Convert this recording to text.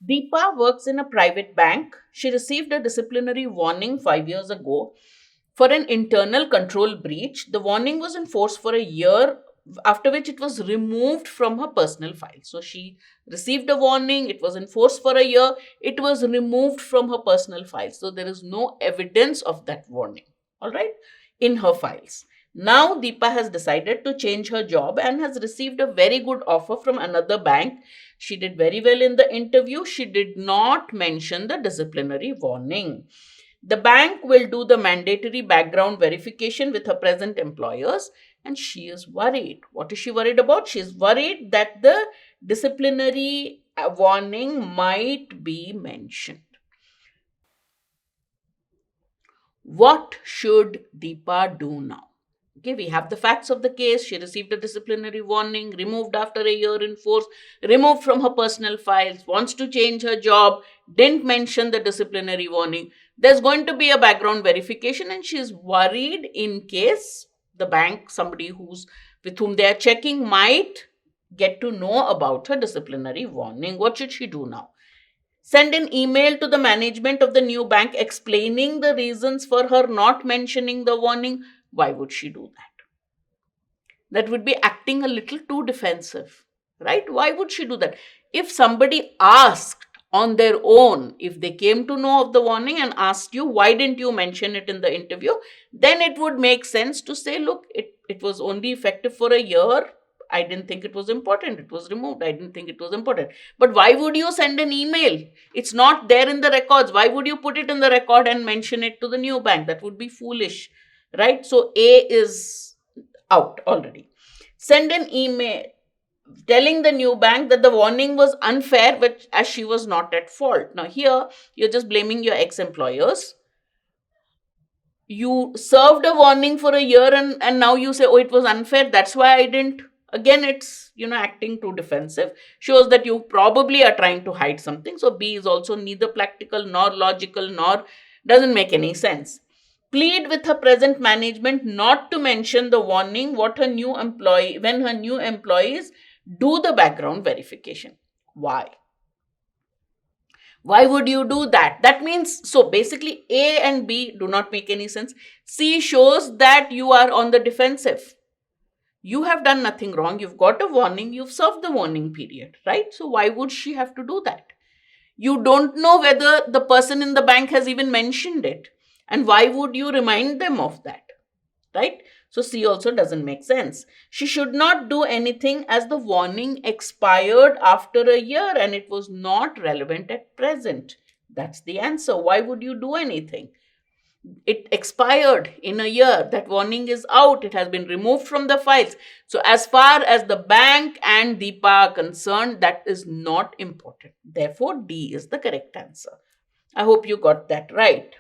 Deepa works in a private bank. She received a disciplinary warning 5 years ago for an internal control breach. The warning was in force for a year, after which it was removed from her personal file. So she received a warning, it was in force for a year, it was removed from her personal file. So there is no evidence of that warning, all right, in her files. Now Deepa has decided to change her job and has received a very good offer from another bank. She did very well in the interview. She did not mention the disciplinary warning. The bank will do the mandatory background verification with her present employers, and she is worried. What is she worried about? She is worried that the disciplinary warning might be mentioned. What should Deepa do now? Okay, we have the facts of the case. She received a disciplinary warning, removed after a year in force, removed from her personal files, wants to change her job, didn't mention the disciplinary warning. There's going to be a background verification, and she's worried in case the bank, somebody who's with whom they are checking, might get to know about her disciplinary warning. What should she do now? Send an email to the management of the new bank explaining the reasons for her not mentioning the warning. Why would she do that? That would be acting a little too defensive, right? Why would she do that? If somebody asked on their own, if they came to know of the warning and asked you, why didn't you mention it in the interview? Then it would make sense to say, look, it was only effective for a year. I didn't think it was important. It was removed. I didn't think it was important. But why would you send an email? It's not there in the records. Why would you put it in the record and mention it to the new bank? That would be foolish, right? So A is out already. Send an email telling the new bank that the warning was unfair, which as she was not at fault. Now here you're just blaming your ex-employers. You served a warning for a year, and now you say, oh, it was unfair, that's why I didn't. Again, it's acting too defensive. Shows that you probably are trying to hide something. So B is also neither practical nor logical, nor doesn't make any sense. Plead with her present management not to mention the warning what her new employee when her new employees do the background verification. Why? Why would you do that? That means, so basically A and B do not make any sense. C shows that you are on the defensive. You have done nothing wrong. You've got a warning. You've served the warning period, right? So why would she have to do that? You don't know whether the person in the bank has even mentioned it. And why would you remind them of that? Right? So C also doesn't make sense. She should not do anything as the warning expired after a year and it was not relevant at present. That's the answer. Why would you do anything? It expired in a year. That warning is out. It has been removed from the files. So as far as the bank and Deepa are concerned, that is not important. Therefore, D is the correct answer. I hope you got that right.